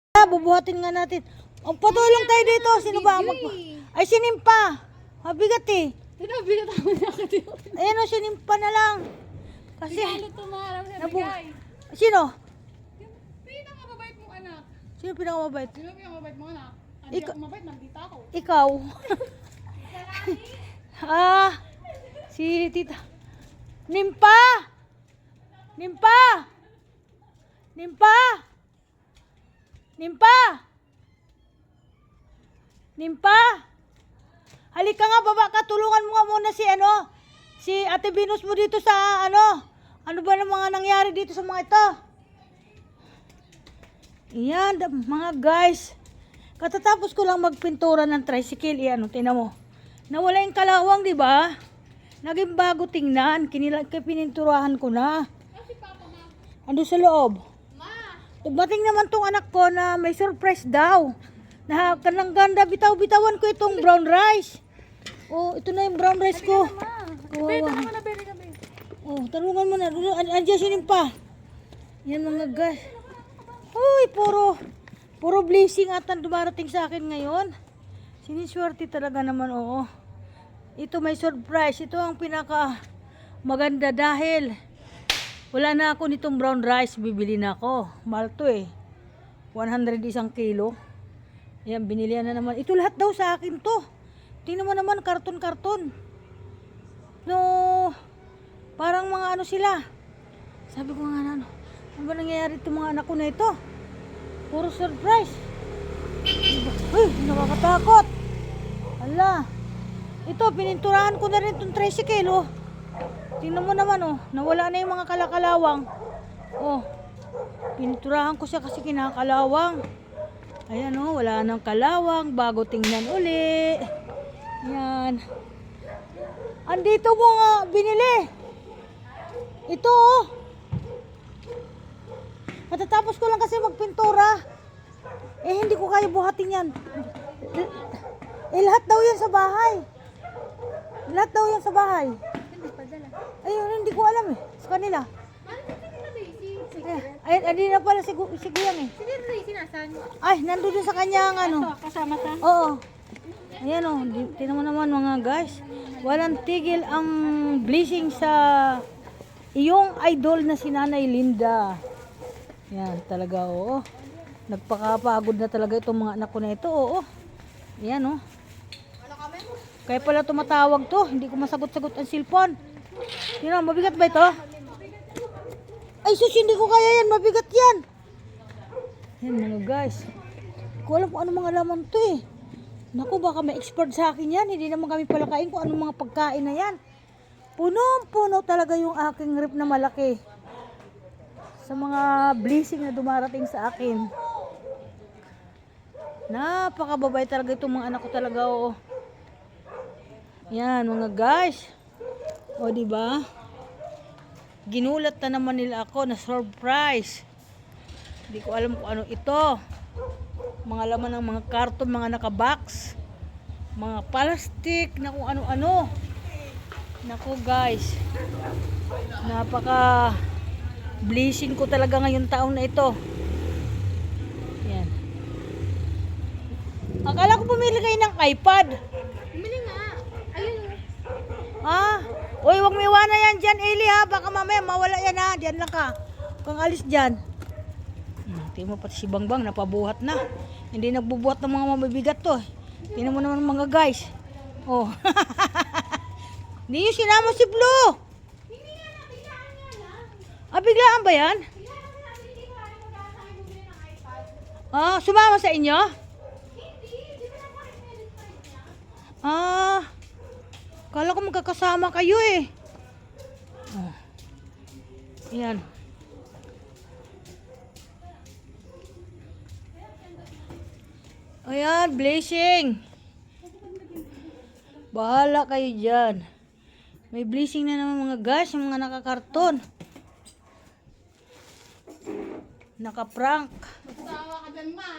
Bubuhatin nga natin. Ang patulong tayo dito. Sino ba? Ay, sinimpa. Mabigat eh. Tinabigat ako na ako dito. Ayan o, sinimpa na lang. Kasi, Lalo tumarang sa bigay. sino? Yung pinakamabait mong anak. Sino pinakamabait? Sino pinakamabait mong anak? Hindi ako mabait, nandito ako. Ikaw. Si tita. Nimpa! Nimpa! Nimpa! Nimpa! Nimpa! Halika nga, baba ka. Tulungan mo nga muna si Ate Venus mo dito sa ano ba ng mga nangyari dito sa mga ito? Yan, mga guys. Katatapos ko lang magpintura ng tricycle. Tingnan mo. Nawala yung kalawang, di ba? Naging bago tingnan. Pininturahan ko na. Ando sa loob. Dumating naman tong anak ko na may surprise daw. Na kanang ganda, bitaw-bitawan ko itong brown rice. Oh, ito na yung brown rice ko. Beta naman na beri kami. Oh, tarungan mo na. Andiyan sinimpa. Yan mga guys. Uy, puro blessing at ang dumarating sa akin ngayon. Siniswerte talaga naman, oo. Ito may surprise. Ito ang pinaka maganda dahil wala na ako nitong brown rice. Bibili na ako. Mahal to eh. 100 isang kilo. Ayan, binilihan na naman. Ito lahat daw sa akin to. Tingnan mo naman, karton-karton. No, parang mga ano sila. Sabi ko nga ano ba nangyayari itong mga anak ko na ito? Puro surprise. Uy, nakakatakot. Ala. Ito, pininturahan ko na rin itong tricycle, oh. Tingnan mo naman, oh. Nawala na yung mga kalakalawang. Oh. Pininturahan ko siya kasi kinakalawang. Ayan, oh. Wala nang kalawang. Bago tingnan uli. Yan. Andito mo nga binili. Ito, oh. Matatapos ko lang kasi magpintura. Hindi ko kaya buhatin yan. Lahat daw yan sa bahay. Lahat daw yan sa bahay. Ayun, hindi ko alam eh. Sa kanila. Hindi na pala si Guyang eh. Sige, Tracy, nasan? Ay, nandun din sa kanya ang ano. Ito, kasama ta. Oo. Ayan o, tingnan mo naman mga guys. Walang tigil ang blessing sa iyong idol na si Nanay Linda. Yan, talaga oo. Nagpakapagod na talaga itong mga anak ko na ito, oo. Yan o. Kaya pala tumatawag to, hindi ko masagot-sagot ang cellphone. Yun o, mabigat ba ito? Ay sus, hindi ko kaya yan, mabigat yan. Yan mga guys. Hindi ko alam kung ano mga laman to eh. Naku, baka may expert sa akin yan. Hindi naman kami palakain kung anong mga pagkain na yan. Punong-puno talaga yung aking rip na malaki. Sa mga blessing na dumarating sa akin. Napakababay talaga itong mga anak ko talaga, oo. Yan mga guys. O diba? Ginulat na naman nila ako na surprise. Hindi ko alam kung ano ito. Mga laman ng mga karton, mga nakabox, mga plastic, na kung ano-ano. Naku guys, napaka blessing ko talaga ngayong taon na ito. Yan. Akala ko pumili kayo ng iPad. Bumili nga. Ayun. Uy, wag mo iwanan yan dyan, Eli ha. Baka mamaya mawala yan ha. Diyan lang ka. Kung alis dyan. Tingnan mo pati si Bangbang, napabuhat na. Hindi nagbubuhat ng mga mabibigat to. Tingnan mo naman mga guys. Oh. Hindi yung sinama si Blue. Biglaan ba yan? Sumama sa inyo? Kala ko magkakasama kayo eh. Yan. Ayan, blessing. Bahala kayo dyan. May blessing na naman mga guys, yung mga nakakarton. Naka-prank. Magsawa ka dyan, ma.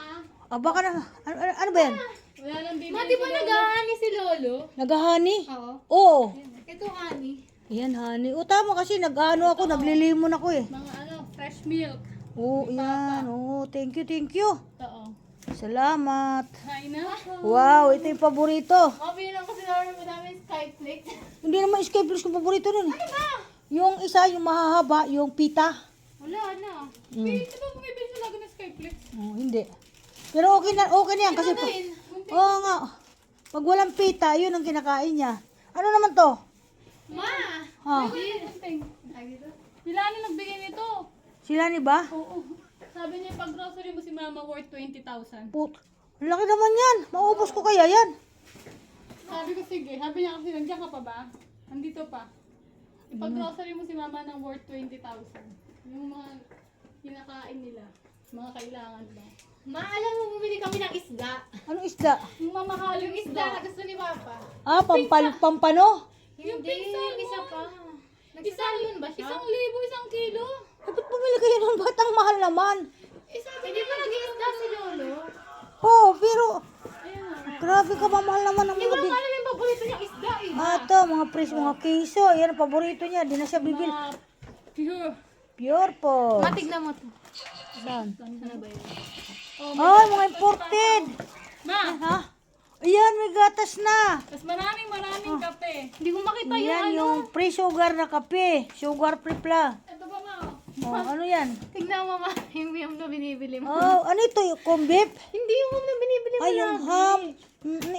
Baka na, ano ba yan? Wala lang bibili. Ma, di ba nag-honey si Lolo? Nag-honey? Oo. Oo. Ito honey. Yan, honey. Tama kasi nag-ano ako, naglilimon ako eh. Mga fresh milk. Oh, yan. Oh, thank you, thank you. Oo. Salamat. Kain na ako. Wow, ito yung paborito. Bilang ko si Lolo mo namin Skyflix. Hindi naman escape flips ko paborito nun. Ano ba? Yung isa, yung mahahaba, yung pita. Wala na. Mm. Di ba bumibili sa lago ng Skyflix? Oh, hindi. Pero okay na yan kasi pa. Muntik. Oo nga. Pag walang pita, yun ang kinakain niya. Ano naman to? Ma! Ha? Sila na nagbigay nito. Sila ni ba? Oo. Sabi niya pag grocery mo si Mama worth 20,000. Put. Ang laki naman yan. Maubos ko kaya yan. Sabi ko sige. Sabi niya kasi nandiyan ka pa ba? Nandito pa. Ipag grocery mo si Mama ng worth 20,000. Yung mga kinakain nila. Mga kailangan ba? Ma, alam mo, bumili kami ng isda. Anong isda? Yung mamahal Yung isda na gusto ni Papa. Ah, pampano? Yung pinsan isa mo. pa. Nagsasalon ba siya? 1,000, 1 kilo. Ba't bumili kayo ng batang mahal naman? Hindi ba nag-iisda si Lolo? Oh, pero Ayan na. grabe ka mamahal naman ng Hindi ko mga alam yung paborito niyang isda eh. Ito, mga pres, mga keso. Yan ang paborito niya. Di na siya bibil. Mga pure. Pure po. Matignan mo to. Saan? Ano ba yun? Ay, mga imported. Ma! Ha? Ayan, may gatas na. Tapos maraming kape. Hindi ko makita yung Yan, ano. yung pre-sugar na kape. Sugar free pla. Ito ba ma? Oh, ano yan? Tignan mo, Ma, yung yum na binibili mo. Oh, ano ito? Yung corned beef? Hindi yung yum na binibili mo Ay, yung lagi. ham.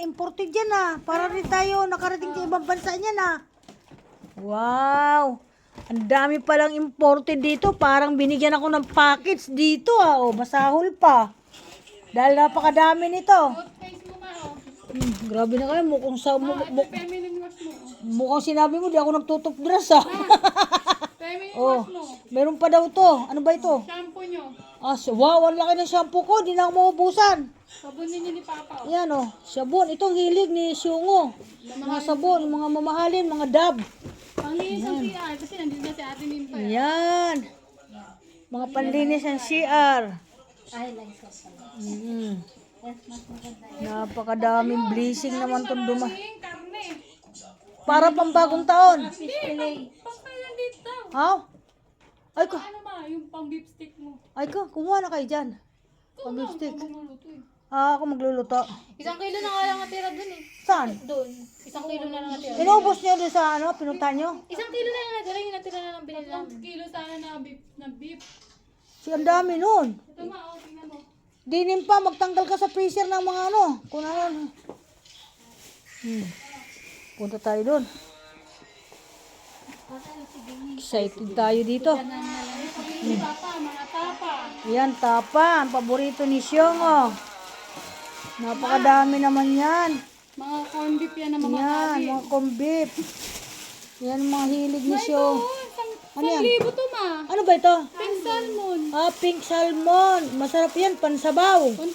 Imported yan ah. Para rin tayo nakarating sa ibang bansa niyan ah. Wow. Ang dami palang imported dito. Parang binigyan ako ng packets dito ah. Oh, masahol pa. Dahil napakadami nito. Toothpaste mo ma oh. Grabe na kayo. Mukhang, Ito feminine wash mo oh. mukhang sinabi mo, di ako nagtutupdress ah. Feminine Oh, wash mo. meron pa daw to. Ano ba ito? Shampoo nyo. Ah, wow, ang laki ng shampoo ko. Di na ako maubusan. Sabunin niyo ni Papa oh. Yan oh, sabon. Itong hilig ni Syungo. Mga sabon, mga mamahalin, mga dab. Panglinis ang CR kasi nandito na si Ate Nimpa eh. Yan. Mga panlinis ng CR. Napakadaming blessing naman itong Kasing karne. Para pambagong taon. Hindi. Pangkailan dito. Ha? Ay ko, Ano ma? Yung pang beef stick mo. kumuha na kayo dyan. Ikaw na. beef stick. Ikaw bumuluto eh. Ah, ako magluluto. 1 kilo na nga lang natira dun eh. Saan? Doon. 1 kilo na lang natira. Inubos niyo doon sa ano, pinunta niyo? 1 kilo na lang natira. Yung natira na lang binili 3 namin. kilo sana na beef. Si ang dami nun. Ito ma, oh, tingnan mo. Dinin pa, magtanggal ka sa freezer ng mga ano. Kung ano. Punta tayo doon. Excited tayo dito. Si Papa, mga tapa. Yan, tapa. Ang paborito ni Syongo. Napakadami naman yan. Mga corn beef yan na Yan, mamahali. mga corned beef. Yan, mga hilig ni Syong. Ano yan? 1,000 to ma. Ano ba ito? Pink salmon. Ah, pink salmon. Masarap yan, pansabaw. 1,000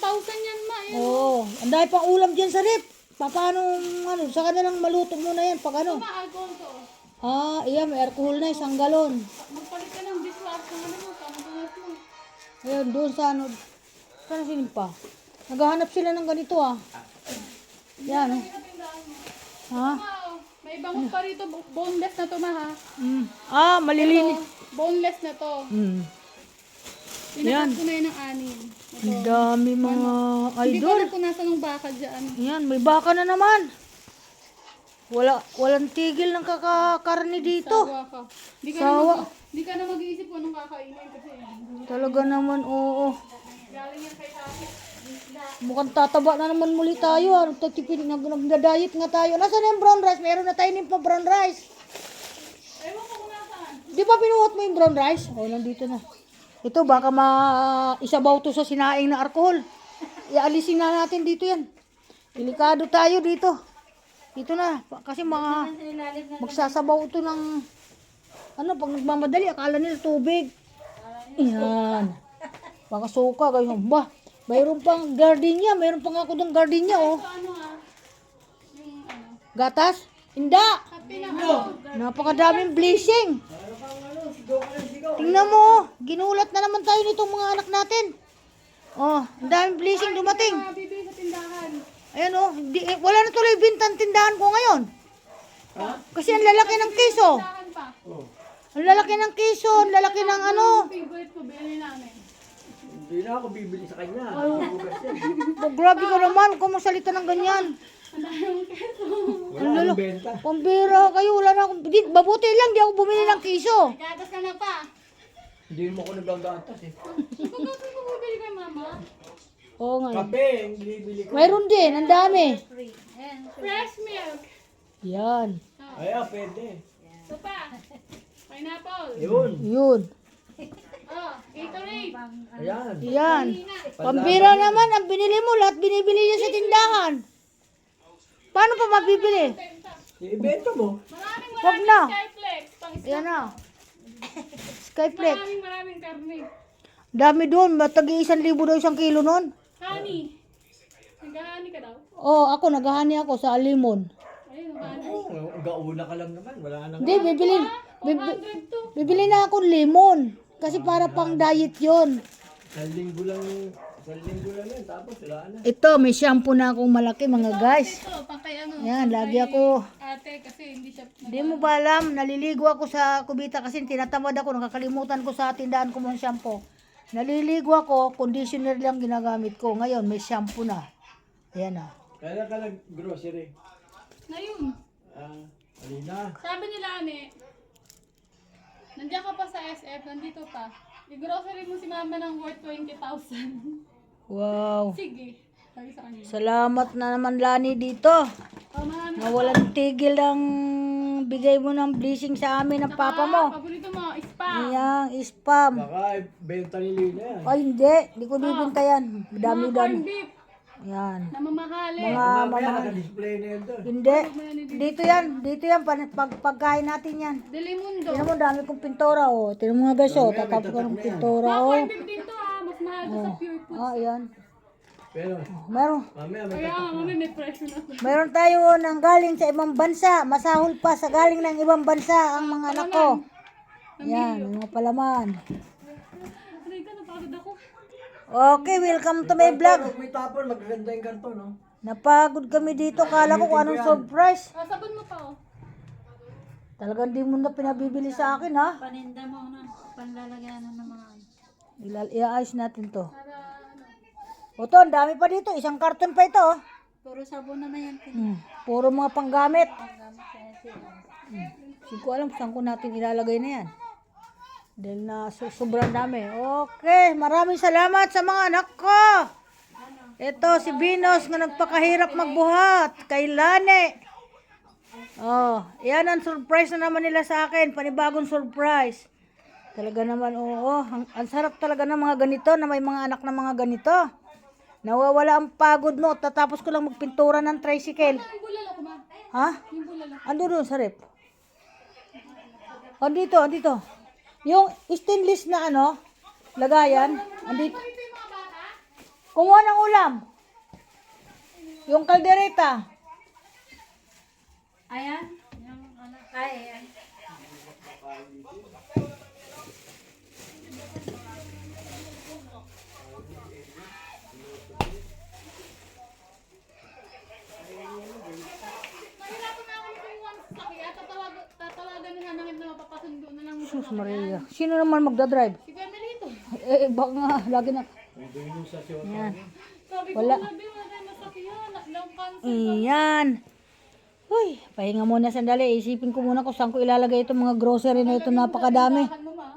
yan ma. Yan. Oo. Ang dahil pang ulam dyan sa rip. Paano, ano, saka na lang maluto muna yan pag ano. Ma, alcohol to. Ah, iya, may alcohol na, isang galon. Magpalit ka ng dishwasher ng ano mo. Kamutunat mo. Ayun, doon sa ano. Saan sinimpa? Naghahanap sila ng ganito ah. Yan. Oh. Ha? Ma, oh, may bangus pa rito. Boneless na to ma ha. Ah, malilinis. Boneless na to. Pinakat ko na yun ng anin. Ang dami mga Hindi ko idol. na kung nasa ng baka dyan. Yan, may baka na naman. Walang tigil ng kakakarni dito. Sawa ka. Di ka, Sawa. di ka na mag-iisip kung anong kakainin kasi. Talaga naman, oo. Galing yan kay Tati. Mukhang tataba na naman muli tayo. Ah. Nagtatipid, nagda-diet nga tayo. Nasaan na yung brown rice? Meron na tayo pa brown rice. Ewan ko kung nasaan. Di ba pinuhat mo yung brown rice? Oh, nandito na. Ito, baka isabaw to sa sinaing na alcohol. Ialisin na natin dito yan. Delikado tayo dito. Dito na. Kasi magsasabaw ito ng, ano, pag nagmamadali, akala nila tubig. Yan. Baka suka, ganyan. Ba, mayroon pang gardenia. Mayroon pang ako ng gardenia, oh. Ano ha? Yung ano. Gatas? Inda! Happy na ako. Napakadaming blessing. Tingnan mo, ginulat na naman tayo nitong mga anak natin. Oh, ang daming blessing dumating. Bibili sa tindahan. Ayan oh, wala na tuloy bintang tindahan ko ngayon. Kasi ang lalaki ng keso. Tindahan pa. Ang lalaki ng keso, ang lalaki ng ano. Favorite ko, bilhin namin. Hindi na ako bibili sa kanya. Hugas yan. Oh, grabe ka naman, kung magsalita ng ganyan. Wala akong benta. Pambira kayo, wala na akong... Mabuti lang, di ako bumili ng kiso. Gatas ka na pa. Hindi mo ako nagagatas eh. Pagkakasal mo bibili kay mama. Oo nga. Kape, ang bibili ko. Mayroon din, ang dami. Fresh milk. Yan. Ay, pwede. Ito pa. Pineapple. Yun. Yun. Oh, Gatorade. Ayan. Yan. Pambira naman, ang binili mo, lahat binibili niya sa tindahan. Paano pa mabibili? Ibenta mo. Maraming Wag na. Skyflex. Pang Yan na. Skyflex. maraming karne. Dami doon, matagi 1,000 daw 1 kilo nun. Honey. Nag-honey ka daw? Oo, ako, naghahani ako sa limon. Ayun, honey. Oo, gauna ka lang naman. Wala nang... Hindi, bibili 400 to. na akong limon. Kasi para pang diet yon. Isang linggo lang yan. Tapos wala na. Ito, may shampoo na akong malaki mga guys. Ito, pang kay ano. Yan, lagi ako. Ate, kasi hindi siya... Hindi mo ba alam, naliligo ako sa kubita kasi tinatamad ako, nakakalimutan ko sa tindahan ko ng shampoo. Naliligo ako, conditioner lang ginagamit ko. Ngayon, may shampoo na. Ayan na. Kaya ka nag-grocery. Na yun. Alina. Sabi nila, ane, nandiyan ka pa sa SF, nandito pa. I-grocery mo si mama ng worth 20,000. Wow. Sige. Sabi sa kanya. Salamat na naman Lani dito. Oh, marami. Na walang tigil ang bigay mo ng blessing sa amin ng papa mo. Paborito mo, spa. Yang spam. Baka benta ni Lina yan. Ay hindi, hindi ko bibinta yan. Mga Dami-dami. corned beef. Yan. Na mamahalin. Mga Mamaya mamahal. naka-display na yan doon. Hindi. Dito yan, pagkain natin yan. Delimundo. Tingnan mo, dami kong pintora, oh. Tingnan mo nga guys, oh. Tatapos ko ng pintora, Mga oh. corned beef dito mas mahal to sa pure food. Ah, ayan. Pero, Meron. mamaya may Kaya nga, may depression ako. Meron tayo ng galing sa ibang bansa. Masahol pa sa galing ng ibang bansa ang mga anak ko. Yan, mga palaman. Aray ka, napagod ako. Okay, welcome to my vlog. Pag may tapon, magaganda yung karton, no? Napagod kami dito. Kala ko kung anong surprise. Ah, sabon mo pa, oh. Talagang di mo na pinabibili sa akin, ha? Paninda mo na. Panlalagyan ng mga... Iaayos natin to. Para, ano. O to, ang dami pa dito. Isang karton pa ito, oh. Puro sabon na yan. Puro mga panggamit. Hindi ko alam kung saan ko natin ilalagay na yan. Dahil na sobrang dami. Okay, maraming salamat sa mga anak ko. Ito si Binos na nagpakahirap magbuhat. Kay Lane. Oh, yan ang surprise na naman nila sa akin. Panibagong surprise. Talaga naman, oo. Ang sarap talaga ng mga ganito na may mga anak na mga ganito. Nawawala ang pagod mo. Tatapos ko lang magpintura ng tricycle. Yung bulalo ko, ma. Ha? Yung bulalo. Ando doon sa rep. Andito, andito. Yung stainless na ano, lagayan, andito. Ito yung mga bata. Kumuha ng ulam. Yung kaldereta. Ayan. Yung ano. Ay, ayan. Mahirapan na ako nito yung one stock. Kaya tatawagan na namin na mapapasundo na lang. Sus Maria. Sino naman magdadrive? Si Kuya Melito. Baka nga, lagi na. Yan. Sabi ko, Wala. sabi mo na masakyan. Long cancer. Iyan. Uy, pahinga muna sandali. Isipin ko muna kung saan ko ilalagay itong mga grocery na ito. Napakadami. Saan mo, ma?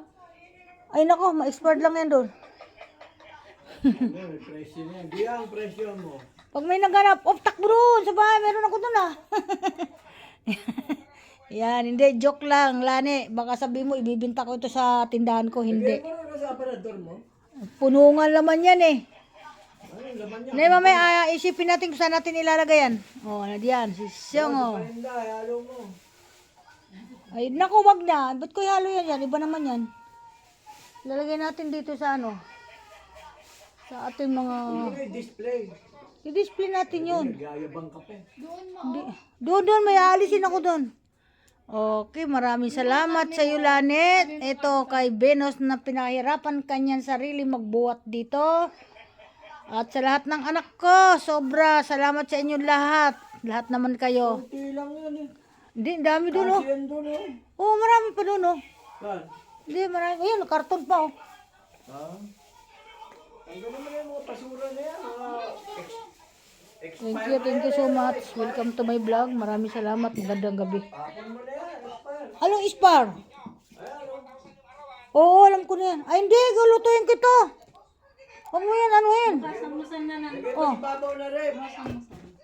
Ay nako, ma-expired lang yan doon. May presyo na yan. Di ang presyo mo. Pag may naghanap, takbo doon sa bahay. Meron ako doon ah. Yan, hindi. Joke lang, Lani. Baka sabi mo, ibibinta ko ito sa tindahan ko. Hindi. Ano na sa aparador mo? Punungan laman yan eh. Ano yung laman niya? Nay, mamaya isipin natin kung saan natin ilalagay yan. Oh, diyan. Si Siyong, oh. Parinda, halo mo. Ay, naku, wag na. Ba't ko ihalo yan yan? Iba naman yan. Lalagay natin dito sa ano. Sa ating mga... Ano yung display? I-display natin yun. Nagyayabang ka pa. Doon, ma. Doon, may aalisin ako doon. Okay, maraming salamat sa iyo, Lanet. Ito kay Benos na pinahirapan kanyang sarili magbuhat dito. At sa lahat ng anak ko, sobra salamat sa inyo lahat. Lahat naman kayo. Kunti lang yan eh. Hindi, dami doon, oh. Kasi yan doon eh. Oo, marami pa doon, oh. Saan? Hindi, marami. Ayan, karton pa, oh. Ha? Hanggang naman yung mga basura na yan. Mga Thank you so much. Welcome to my vlog. Maraming salamat. Magandang gabi. Tapon mo na yan. Expired. Anong ispar? Oo, alam ko na yan. Ay, hindi. Gulutuin ko ito. Huwag mo yan, anuhin. Samusan na lang. Lagay mo Oh. sa babaw na rin.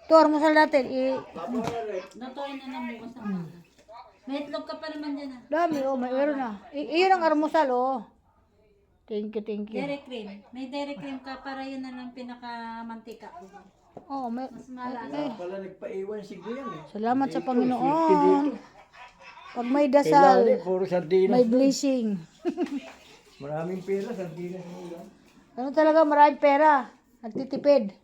Ito, armusal natin. Babaw na rin. Lutuin na lang bukas ang umaga. May itlog ka pa naman dyan ah. Dami, oh. Meron na. Iyon ang armusal, oh. Thank you, thank you. Dairy cream. May dairy cream ka para yun na lang pinakamantika ko. Oh, may, Mas malasa. Pala nagpaiwan si Guyan eh. salamat sa Panginoon. Pag may dasal, Puro sardinas. may blessing. Maraming pera, sardinas mo lang. Ano talaga, maraming pera. Nagtitipid.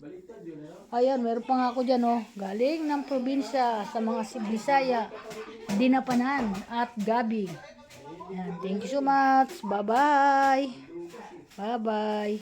Ayan, meron pa nga ako dyan, oh. Galing ng probinsya sa mga Bisaya, Dinapanan at Gabi. Ayan, thank you so much. Bye-bye. Bye-bye.